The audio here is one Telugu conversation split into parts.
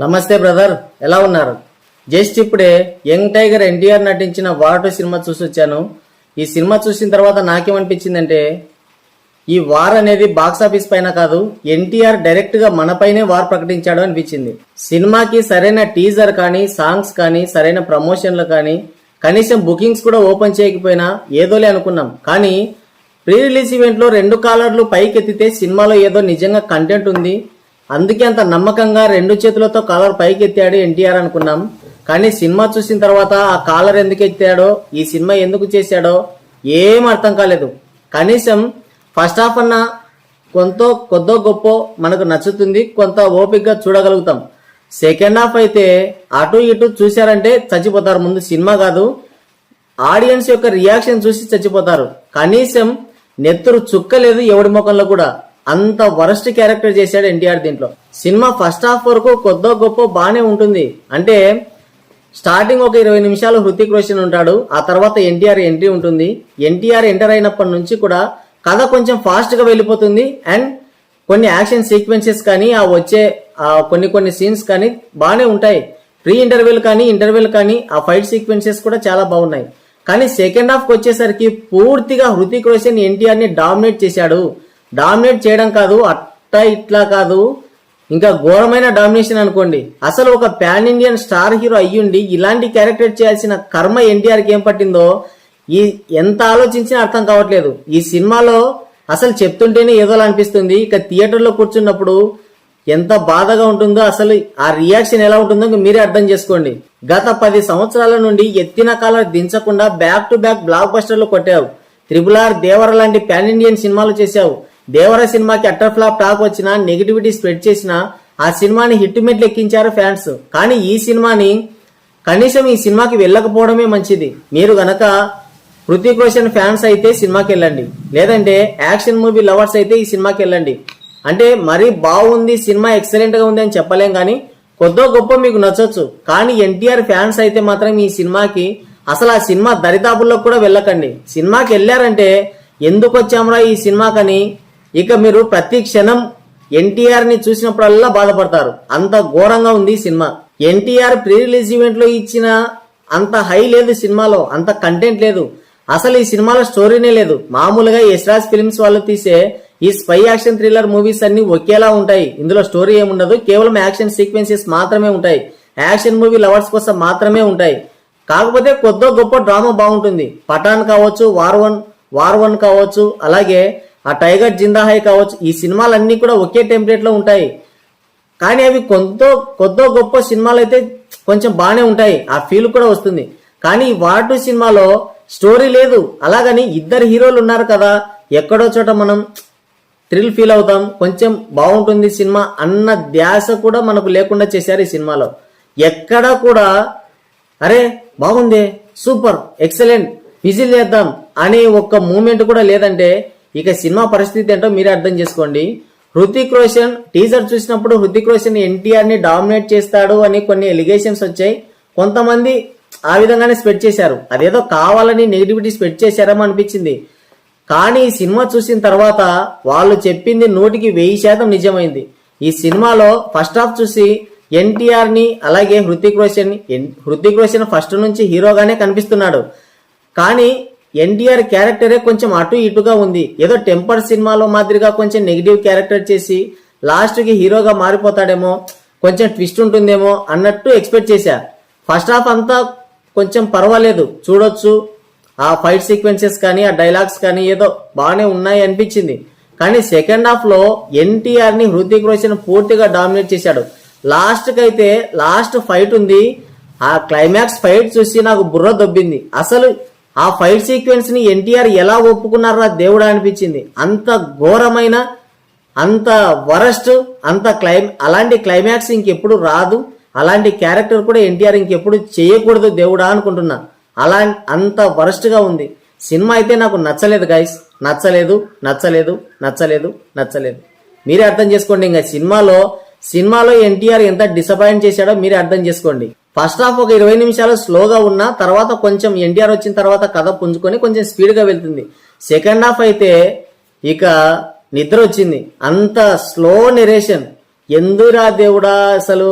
నమస్తే బ్రదర్, ఎలా ఉన్నారు? జస్ట్ ఇప్పుడే యంగ్ టైగర్ ఎన్టీఆర్ నటించిన వార్ 2 సినిమా చూసి వచ్చాను. ఈ సినిమా చూసిన తర్వాత నాకేమనిపించిందంటే ఈ వార్ అనేది బాక్సాఫీస్ పైన కాదు, ఎన్టీఆర్ డైరెక్ట్ గా మనపైనే వార్ ప్రకటించాడు అనిపించింది. సినిమాకి సరైన టీజర్ కానీ, సాంగ్స్ కానీ, సరైన ప్రమోషన్లు కానీ, కనీసం బుకింగ్స్ కూడా ఓపెన్ చేయకపోయినా ఏదోలే అనుకున్నాం. కానీ ప్రీ రిలీజ్ ఈవెంట్ లో 2 కాలర్లు పైకెత్తితే సినిమాలో ఏదో నిజంగా కంటెంట్ ఉంది, అందుకే అంత నమ్మకంగా 2 చేతులతో కాలర్ పైకి ఎత్తాడు ఎన్టీఆర్ అనుకున్నాం. కానీ సినిమా చూసిన తర్వాత ఆ కాలర్ ఎందుకు ఎత్తాడో, ఈ సినిమా ఎందుకు చేశాడో ఏం అర్థం కాలేదు. కనీసం ఫస్ట్ హాఫ్ అన్న కొద్దో గొప్ప మనకు నచ్చుతుంది, కొంత ఓపికగా చూడగలుగుతాం. సెకండ్ హాఫ్ అయితే అటు ఇటు చూశారంటే చచ్చిపోతారు. ముందు సినిమా కాదు, ఆడియన్స్ యొక్క రియాక్షన్ చూసి చచ్చిపోతారు. కనీసం నెత్తురు చుక్కలేదు ఎవడి ముఖంలో కూడా. అంత వరస్ట్ క్యారెక్టర్ చేశాడు ఎన్టీఆర్ దీంట్లో. సినిమా ఫస్ట్ హాఫ్ వరకు కొద్దో గొప్ప బానే ఉంటుంది. అంటే స్టార్టింగ్ ఒక 20 నిమిషాలు హృతిక్ రోషన్ ఉంటాడు, ఆ తర్వాత ఎన్టీఆర్ ఎంట్రీ ఉంటుంది. ఎన్టీఆర్ ఎంటర్ అయినప్పటి నుంచి కూడా కథ కొంచెం ఫాస్ట్ గా వెళ్ళిపోతుంది. అండ్ కొన్ని యాక్షన్ సీక్వెన్సెస్ కానీ, ఆ వచ్చే కొన్ని సీన్స్ కానీ బాగానే ఉంటాయి. ప్రీ ఇంటర్వెల్ కానీ ఆ ఫైట్ సీక్వెన్సెస్ కూడా చాలా బాగున్నాయి. కానీ సెకండ్ హాఫ్ కి వచ్చేసరికి పూర్తిగా హృతిక్ రోషన్ ఎన్టీఆర్ ని డామినేట్ చేశాడు. డామినేట్ చేయడం కాదు, అట్లా ఇట్లా కాదు, ఇంకా ఘోరమైన డామినేషన్ అనుకోండి. అసలు ఒక పాన్ ఇండియన్ స్టార్ హీరో అయ్యుండి ఇలాంటి క్యారెక్టర్ చేయాల్సిన కర్మ ఎన్టీఆర్కి ఏం పట్టిందో ఎంత ఆలోచించినా అర్థం కావట్లేదు. ఈ సినిమాలో అసలు చెప్తుంటేనే ఏదోలా అనిపిస్తుంది. ఇక థియేటర్లో కూర్చున్నప్పుడు ఎంత బాధగా ఉంటుందో, అసలు ఆ రియాక్షన్ ఎలా ఉంటుందో మీరే అర్థం చేసుకోండి. గత 10 సంవత్సరాల నుండి ఎత్తిన కాలర్ దించకుండా బ్యాక్ టు బ్యాక్ బ్లాక్ బస్టర్లు కొట్టావు. RRR, దేవర లాంటి పాన్ ఇండియన్ సినిమాలు చేశావు. దేవర సినిమాకి అట్టర్ ఫ్లాప్ టాక్ వచ్చినా, నెగిటివిటీ స్ప్రెడ్ చేసినా ఆ సినిమాని హిట్ మెట్లు ఎక్కించారు ఫ్యాన్స్. కానీ ఈ సినిమాని కనీసం ఈ సినిమాకి వెళ్ళకపోవడమే మంచిది. మీరు గనక హృతిక్ రోషన్ ఫ్యాన్స్ అయితే సినిమాకి వెళ్ళండి, లేదంటే యాక్షన్ మూవీ లవర్స్ అయితే ఈ సినిమాకి వెళ్ళండి. అంటే మరీ బాగుంది సినిమా, ఎక్సలెంట్ గా ఉంది అని చెప్పలేం, కానీ కొద్దో గొప్ప మీకు నచ్చొచ్చు. కానీ ఎన్టీఆర్ ఫ్యాన్స్ అయితే మాత్రం ఈ సినిమాకి అసలు ఆ సినిమా దరిదాపుల్లో కూడా వెళ్ళకండి. సినిమాకి వెళ్ళారంటే ఎందుకు వచ్చామరా ఈ సినిమాకని ఇక మీరు ప్రతి క్షణం ఎన్టీఆర్ ని చూసినప్పుడల్లా బాధపడతారు. అంత ఘోరంగా ఉంది cinema. NTR pre release event లో ఇచ్చిన అంత హై లేదు సినిమాలో, అంత కంటెంట్ లేదు. అసలు ఈ సినిమాలో స్టోరీనే లేదు. మామూలుగా యశ్రాజ్ ఫిల్మ్స్ వాళ్ళు తీసే ఈ స్పై యాక్షన్ థ్రిల్లర్ మూవీస్ అన్ని ఒకేలా ఉంటాయి. ఇందులో స్టోరీ ఏముండదు, కేవలం యాక్షన్ సీక్వెన్సెస్ మాత్రమే ఉంటాయి. యాక్షన్ మూవీ లవర్స్ కోసం మాత్రమే ఉంటాయి. కాకపోతే కొద్దో గొప్ప డ్రామా బాగుంటుంది. పఠాన్ కావచ్చు, వార్ వన్ కావచ్చు, అలాగే ఆ టైగర్ జిందాహై కావచ్చు, ఈ సినిమాలన్నీ కూడా ఒకే టెంప్లెట్ లో ఉంటాయి. కానీ అవి కొద్దో గొప్ప సినిమాలు అయితే కొంచెం బాగానే ఉంటాయి, ఆ ఫీల్ కూడా వస్తుంది. కానీ వార్ 2 సినిమాలో స్టోరీ లేదు. అలాగని ఇద్దరు హీరోలు ఉన్నారు కదా, ఎక్కడో చోట మనం థ్రిల్ ఫీల్ అవుతాం, కొంచెం బాగుంటుంది సినిమా అన్న ధ్యాస కూడా మనకు లేకుండా చేశారు ఈ సినిమాలో. ఎక్కడా కూడా అరే బాగుంది, సూపర్, ఎక్సలెంట్, విజిల్ చేద్దాం అనే ఒక్క మూమెంట్ కూడా లేదంటే ఇక సినిమా పరిస్థితి ఏంటో మీరే అర్థం చేసుకోండి. హృతిక్ రోషన్ టీజర్ చూసినప్పుడు హృతిక్ రోషన్ ఎన్టీఆర్ ని డామినేట్ చేస్తాడు అని కొన్ని ఎలిగేషన్స్ వచ్చాయి. కొంతమంది ఆ విధంగానే స్ప్రెడ్ చేశారు, అదేదో కావాలని నెగిటివిటీ స్ప్రెడ్ చేశారేమో అనిపించింది. కానీ ఈ సినిమా చూసిన తర్వాత వాళ్ళు చెప్పింది 100% నిజమైంది. ఈ సినిమాలో ఫస్ట్ హాఫ్ చూసి ఎన్టీఆర్ ని అలాగే హృతిక్ రోషన్ ఫస్ట్ నుంచి హీరోగానే కనిపిస్తున్నాడు. కానీ ఎన్టీఆర్ క్యారెక్టరే కొంచెం అటు ఇటుగా ఉంది. ఏదో టెంపర్ సినిమాలో మాదిరిగా కొంచెం నెగిటివ్ క్యారెక్టర్ చేసి లాస్ట్ కి హీరోగా మారిపోతాడేమో, కొంచెం ట్విస్ట్ ఉంటుందేమో అన్నట్టు ఎక్స్పెక్ట్ చేశా. ఫస్ట్ హాఫ్ అంతా కొంచెం పర్వాలేదు, చూడొచ్చు. ఆ ఫైట్ సీక్వెన్సెస్ కానీ, ఆ డైలాగ్స్ కానీ ఏదో బాగానే ఉన్నాయి అనిపించింది. కానీ సెకండ్ హాఫ్ లో ఎన్టీఆర్ ని హృతిక్ రోషన్ పూర్తిగా డామినేట్ చేశాడు. లాస్ట్ ఫైట్ ఉంది, ఆ క్లైమాక్స్ ఫైట్ చూసి నాకు బుర్ర దొబ్బింది. అసలు ఆ ఫైట్ సీక్వెన్స్ ని ఎన్టీఆర్ ఎలా ఒప్పుకున్నారా దేవుడా అనిపించింది. అంత ఘోరమైన, అంత వరస్ట్, అలాంటి క్లైమాక్స్ ఇంకెప్పుడు రాదు. అలాంటి క్యారెక్టర్ కూడా ఎన్టీఆర్ ఇంకెప్పుడు చేయకూడదు దేవుడా అనుకుంటున్నా. అంత వరస్ట్ గా ఉంది సినిమా. అయితే నాకు నచ్చలేదు గైస్, నచ్చలేదు. మీరే అర్థం చేసుకోండి. ఇంకా సినిమాలో ఎన్టీఆర్ ఎంత డిసప్పాయింట్ చేశాడో మీరే అర్థం చేసుకోండి. ఫస్ట్ హాఫ్ ఒక 20 నిమిషాలు స్లోగా ఉన్నా, తర్వాత కొంచెం ఎన్టీఆర్ వచ్చిన తర్వాత కథ పుంజుకొని కొంచెం స్పీడ్ గా వెళ్తుంది. సెకండ్ హాఫ్ అయితే ఇక నిద్ర వచ్చింది. అంత స్లో నెరేషన్, ఎందురా దేవుడా అసలు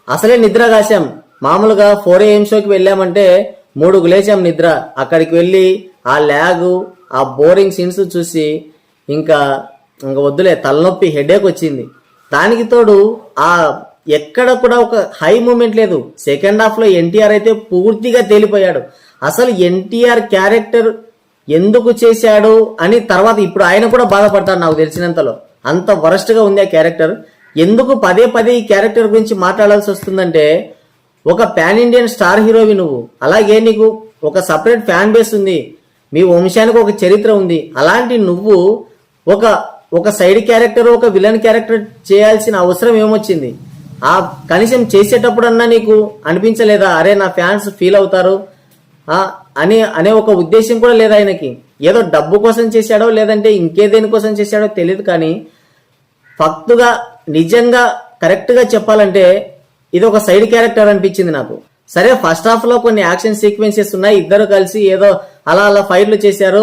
అసలే నిద్ర కాశాం. మామూలుగా 4 AM షోకి వెళ్ళామంటే 3కు లేచాం నిద్ర. అక్కడికి వెళ్ళి ఆ ల్యాగు, ఆ బోరింగ్ సీన్స్ చూసి ఇంకా వద్దులే, తలనొప్పి, హెడేక్ వచ్చింది. దానికి తోడు ఆ ఎక్కడ కూడా ఒక హై మూమెంట్ లేదు. సెకండ్ హాఫ్ లో ఎన్టీఆర్ అయితే పూర్తిగా తేలిపోయాడు. అసలు ఎన్టీఆర్ క్యారెక్టర్ ఎందుకు చేశాడు అని తర్వాత ఇప్పుడు ఆయన కూడా బాధపడతాడు నాకు తెలిసినంతలో. అంత వరస్ట్ గా ఉంది ఆ క్యారెక్టర్. ఎందుకు పదే పదే ఈ క్యారెక్టర్ గురించి మాట్లాడాల్సి వస్తుందంటే, ఒక పాన్ ఇండియన్ స్టార్ హీరోవి నువ్వు, అలాగే నీకు ఒక సపరేట్ ఫ్యాన్ బేస్ ఉంది, మీ వంశానికి ఒక చరిత్ర ఉంది. అలాంటి నువ్వు ఒక సైడ్ క్యారెక్టర్, ఒక విలన్ క్యారెక్టర్ చేయాల్సిన అవసరం ఏమొచ్చింది? ఆ కనీసం చేసేటప్పుడన్నా నీకు అనిపించలేదా, అరే నా ఫ్యాన్స్ ఫీల్ అవుతారు అనే ఒక ఉద్దేశం కూడా లేదా ఆయనకి? ఏదో డబ్బు కోసం చేశాడో లేదంటే ఇంకేదేని కోసం చేశాడో తెలియదు, కానీ ఫక్తుగా నిజంగా కరెక్ట్ గా చెప్పాలంటే ఇది ఒక సైడ్ క్యారెక్టర్ అనిపించింది నాకు. సరే, ఫస్ట్ హాఫ్ లో కొన్ని యాక్షన్ సీక్వెన్సెస్ ఉన్నాయి, ఇద్దరు కలిసి ఏదో అలా అలా ఫైట్లు చేశారు,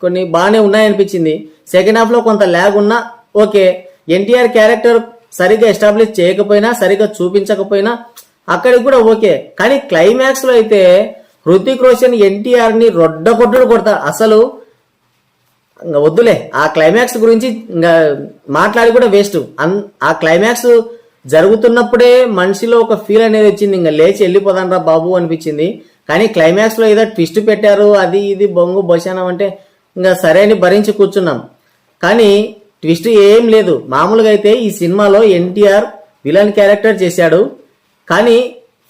కొన్ని బాగానే ఉన్నాయనిపించింది. సెకండ్ హాఫ్ లో కొంత ల్యాగ్ ఉన్నా ఓకే. ఎన్టీఆర్ క్యారెక్టర్ సరిగ్గా ఎస్టాబ్లిష్ చేయకపోయినా, సరిగ్గా చూపించకపోయినా అక్కడికి కూడా ఓకే. కానీ క్లైమాక్స్ లో అయితే హృతిక్ రోషన్ ఎన్టీఆర్ ని రొడ్డ కొట్టుడు కొడతా. అసలు ఇంకా వద్దులే, ఆ క్లైమాక్స్ గురించి ఇంకా మాట్లాడి కూడా వేస్ట్. ఆ క్లైమాక్స్ జరుగుతున్నప్పుడే మనిషిలో ఒక ఫీల్ అనేది వచ్చింది, ఇంకా లేచి వెళ్ళిపోదానరా బాబు అనిపించింది. కానీ క్లైమాక్స్ లో ఏదో ట్విస్ట్ పెట్టారు, అది ఇది బొంగు బొశానం అంటే ఇంకా సరే అని భరించి కూర్చున్నాం. కానీ ట్విస్ట్ ఏం లేదు. మామూలుగా అయితే ఈ సినిమాలో ఎన్టీఆర్ విలన్ క్యారెక్టర్ చేశాడు, కానీ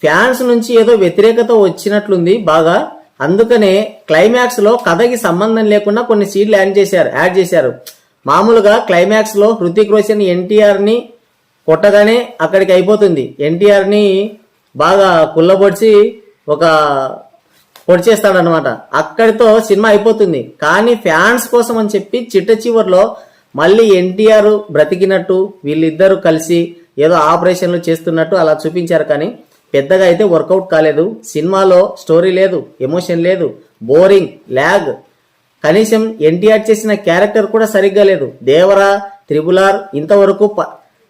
ఫ్యాన్స్ నుంచి ఏదో వ్యతిరేకత వచ్చినట్లుంది బాగా. అందుకనే క్లైమాక్స్ లో కథకి సంబంధం లేకుండా కొన్ని సీన్లు యాడ్ చేశారు. మామూలుగా క్లైమాక్స్ లో హృతిక్ రోషన్ ఎన్టీఆర్ ని కొట్టగానే అక్కడికి అయిపోతుంది. ఎన్టీఆర్ ని బాగా కుల్లబొడిచి పొడిచేస్తాడనమాట. అక్కడితో సినిమా అయిపోతుంది. కానీ ఫ్యాన్స్ కోసం అని చెప్పి చిట్ట చివర్లో మళ్ళీ ఎన్టీఆర్ బ్రతికినట్టు వీళ్ళిద్దరూ కలిసి ఏదో ఆపరేషన్లు చేస్తున్నట్టు అలా చూపించారు. కానీ పెద్దగా అయితే వర్కౌట్ కాలేదు. సినిమాలో స్టోరీ లేదు, ఎమోషన్ లేదు, బోరింగ్, ల్యాగ్. కనీసం ఎన్టీఆర్ చేసిన క్యారెక్టర్ కూడా సరిగ్గా లేదు. దేవరా, త్రిబులార్ ఇంతవరకు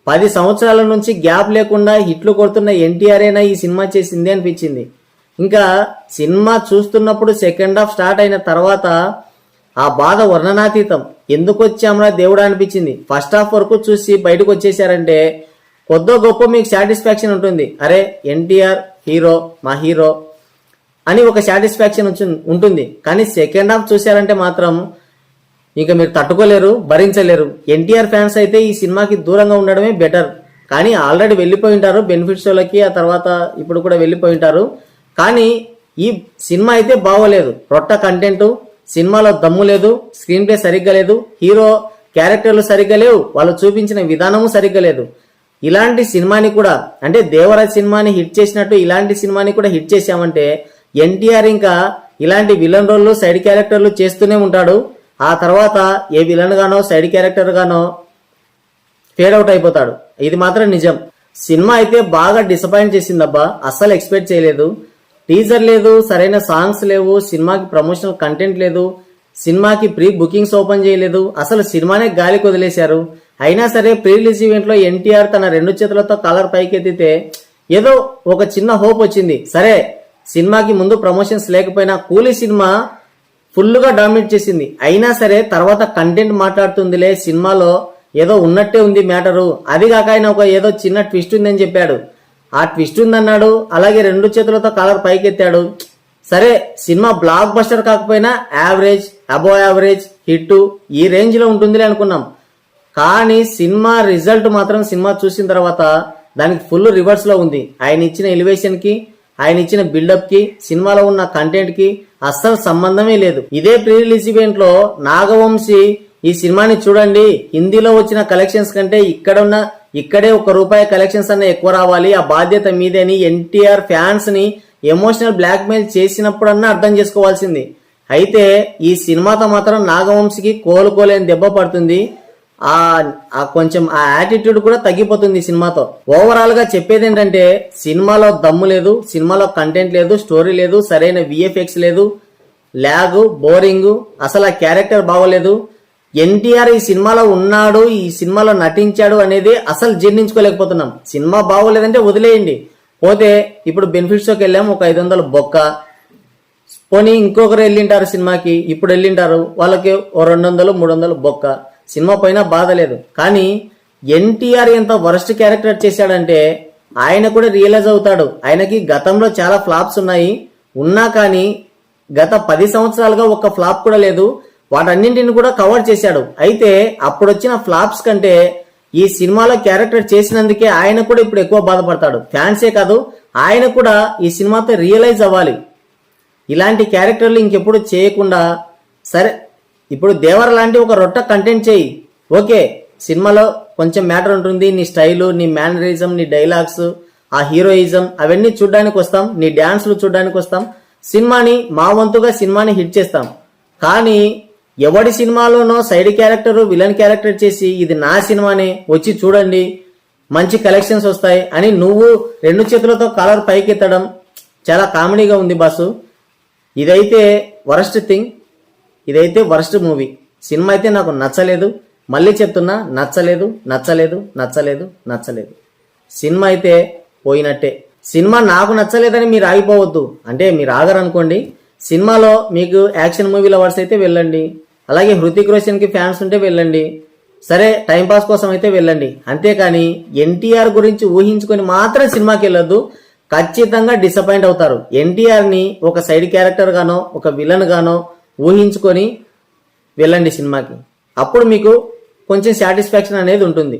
10 సంవత్సరాల నుంచి గ్యాప్ లేకుండా హిట్లు కొడుతున్న ఎన్టీఆర్ఏనా ఈ సినిమా చేసింది అనిపించింది. ఇంకా సినిమా చూస్తున్నప్పుడు సెకండ్ హాఫ్ స్టార్ట్ అయిన తర్వాత ఆ బాధ వర్ణనాతీతం. ఎందుకు వచ్చామరా దేవుడా అనిపించింది. ఫస్ట్ హాఫ్ వరకు చూసి బయటకు వచ్చేసారంటే కొద్దో గొప్ప మీకు సాటిస్ఫాక్షన్ ఉంటుంది, అరే ఎన్టీఆర్ హీరో, మా హీరో అని ఒక సాటిస్ఫాక్షన్ ఉంటుంది. కానీ సెకండ్ హాఫ్ చూసారంటే మాత్రం ఇక మీరు తట్టుకోలేరు, భరించలేరు. ఎన్టీఆర్ ఫ్యాన్స్ అయితే ఈ సినిమాకి దూరంగా ఉండడమే బెటర్. కానీ ఆల్రెడీ వెళ్ళిపోయి ఉంటారు బెనిఫిట్ షోలకి, ఆ తర్వాత ఇప్పుడు కూడా వెళ్ళిపోయి ఉంటారు. కానీ ఈ సినిమా అయితే బాగోలేదు. రొట్ట కంటెంట్, సినిమాలో దమ్ము లేదు, స్క్రీన్ ప్లే సరిగ్గా లేదు, హీరో క్యారెక్టర్లు సరిగ్గా లేవు, వాళ్ళు చూపించిన విధానము సరిగ్గా లేదు. ఇలాంటి సినిమాని కూడా, అంటే దేవరాజ్ సినిమాని హిట్ చేసినట్టు ఇలాంటి సినిమాని కూడా హిట్ చేశామంటే ఎన్టీఆర్ ఇంకా ఇలాంటి విలన్ రోల్లు, సైడ్ క్యారెక్టర్లు చేస్తూనే ఉంటాడు. ఆ తర్వాత ఏ విలన్ గానో సైడ్ క్యారెక్టర్ గానో ఫేడ్ అవుట్ అయిపోతాడు. ఇది మాత్రం నిజం. సినిమా అయితే బాగా డిసప్పాయింట్ చేసిందబ్బా. అస్సలు ఎక్స్పెక్ట్ చేయలేదు. టీజర్ లేదు, సరైన సాంగ్స్ లేవు, సినిమాకి ప్రమోషనల్ కంటెంట్ లేదు, సినిమాకి ప్రీ బుకింగ్స్ ఓపెన్ చేయలేదు, అసలు సినిమానే గాలికి వదిలేశారు. అయినా సరే ప్రీ రిలీజ్ ఈవెంట్ లో ఎన్టీఆర్ తన 2 చేతులతో కాలర్ పైకెత్తితే ఏదో ఒక చిన్న హోప్ వచ్చింది. సరే, సినిమాకి ముందు ప్రమోషన్స్ లేకపోయినా కూలీ సినిమా ఫుల్ గా డామినేట్ చేసింది. అయినా సరే తర్వాత కంటెంట్ మాట్లాడుతుందిలే, సినిమాలో ఏదో ఉన్నట్టే ఉంది మ్యాటరు. అది కాక ఆయన ఏదో చిన్న ట్విస్ట్ ఉందని చెప్పాడు, ఆ ట్విస్ట్ ఉందన్నాడు, అలాగే 2 చేతులతో కాలర్ పైకెత్తాడు. సరే, సినిమా బ్లాక్ బస్టర్ కాకపోయినా యావరేజ్, అబోవ్ యావరేజ్, హిట్ ఈ రేంజ్ లో ఉంటుందిలే అనుకున్నాం. కానీ సినిమా రిజల్ట్ మాత్రం సినిమా చూసిన తర్వాత దానికి ఫుల్ రివర్స్ లో ఉంది. ఆయన ఇచ్చిన ఎలివేషన్ కి, ఆయన ఇచ్చిన బిల్డప్ కి, సినిమాలో ఉన్న కంటెంట్ కి అస్సలు సంబంధమే లేదు. ఇదే ప్రీ రిలీజ్ ఈవెంట్ లో నాగవంశీ ఈ సినిమాని చూడండి, హిందీలో వచ్చిన కలెక్షన్స్ కంటే ఇక్కడే ₹1 కలెక్షన్స్ అన్న ఎక్కువ రావాలి, ఆ బాధ్యత మీదే అని ఎన్టీఆర్ ఫ్యాన్స్ ని ఎమోషనల్ బ్లాక్ మెయిల్ చేసినప్పుడన్నా అర్థం చేసుకోవాల్సింది. అయితే ఈ సినిమాతో మాత్రం నాగవంశీకి కోలుకోలేని దెబ్బ పడుతుంది. కొంచెం ఆ యాటిట్యూడ్ కూడా తగ్గిపోతుంది సినిమాతో. ఓవరాల్ గా చెప్పేది ఏంటంటే సినిమాలో దమ్ము లేదు, సినిమాలో కంటెంట్ లేదు, స్టోరీ లేదు, సరైన విఎఫ్ఎక్స్ లేదు, ల్యాగ్, బోరింగ్, అసలు ఆ క్యారెక్టర్ బాగోలేదు. ఎన్టీఆర్ ఈ సినిమాలో ఉన్నాడు, ఈ సినిమాలో నటించాడు అనేది అసలు జీర్ణించుకోలేకపోతున్నాం. సినిమా బాగోలేదంటే వదిలేయండి. పోతే ఇప్పుడు బెనిఫిట్ షోకి వెళ్ళాము, ఒక 500 బొక్క. పోనీ ఇంకొకరు వెళ్ళింటారు సినిమాకి, ఇప్పుడు వెళ్ళింటారు, వాళ్ళకి ఓ 200 300 బొక్క. సినిమా పైన బాధ లేదు. కానీ ఎన్టీఆర్ ఎంత వరస్ట్ క్యారెక్టర్ చేశాడంటే ఆయన కూడా రియలైజ్ అవుతాడు. ఆయనకి గతంలో చాలా ఫ్లాప్స్ ఉన్నాయి, ఉన్నా కానీ గత 10 సంవత్సరాలుగా ఒక్క ఫ్లాప్ కూడా లేదు. వాటన్నింటిని కూడా కవర్ చేశాడు. అయితే అప్పుడు వచ్చిన ఫ్లాప్స్ కంటే ఈ సినిమాలో క్యారెక్టర్ చేసినందుకే ఆయన కూడా ఇప్పుడు ఎక్కువ బాధపడతాడు. ఫ్యాన్సే కాదు, ఆయన కూడా ఈ సినిమాతో రియలైజ్ అవ్వాలి. ఇలాంటి క్యారెక్టర్లు ఇంకెప్పుడు చేయకుండా, సరే ఇప్పుడు దేవర లాంటి ఒక రొట్ట కంటెంట్ చేయి, ఓకే, సినిమాలో కొంచెం మ్యాటర్ ఉంటుంది, నీ స్టైలు, నీ మేనరిజం, నీ డైలాగ్స్, ఆ హీరోయిజం అవన్నీ చూడడానికి వస్తాం, నీ డ్యాన్స్లు చూడడానికి వస్తాం, సినిమాని మా వంతుగా సినిమాని హిట్ చేస్తాం. కానీ ఎవడి సినిమాలోనో సైడ్ క్యారెక్టర్, విలన్ క్యారెక్టర్ చేసి ఇది నా సినిమానే, వచ్చి చూడండి మంచి కలెక్షన్స్ వస్తాయి అని నువ్వు 2 చేతులతో కాలర్ పైకెత్తడం చాలా కామెడీగా ఉంది బాసు. ఇదైతే వరస్ట్ థింగ్, ఇదైతే వరస్ట్ మూవీ. సినిమా అయితే నాకు నచ్చలేదు, మళ్ళీ చెప్తున్నా, నచ్చలేదు నచ్చలేదు నచ్చలేదు నచ్చలేదు. సినిమా అయితే పోయినట్టే. సినిమా నాకు నచ్చలేదని మీరు ఆగిపోవద్దు, అంటే మీరు ఆగరనుకోండి. సినిమాలో మీకు యాక్షన్ మూవీ లవర్స్ అయితే వెళ్ళండి, అలాగే హృతిక్ రోషన్ కి ఫ్యాన్స్ ఉంటే వెళ్ళండి, సరే టైంపాస్ కోసం అయితే వెళ్ళండి. అంతేకాని ఎన్టీఆర్ గురించి ఊహించుకొని మాత్రం సినిమాకి వెళ్ళొద్దు, ఖచ్చితంగా డిసప్పాయింట్ అవుతారు. ఎన్టీఆర్ ని ఒక సైడ్ క్యారెక్టర్ గానో ఒక విలన్ గానో ఊహించుకొని వెళ్ళండి సినిమాకి, అప్పుడు మీకు కొంచెం సాటిస్ఫాక్షన్ అనేది ఉంటుంది.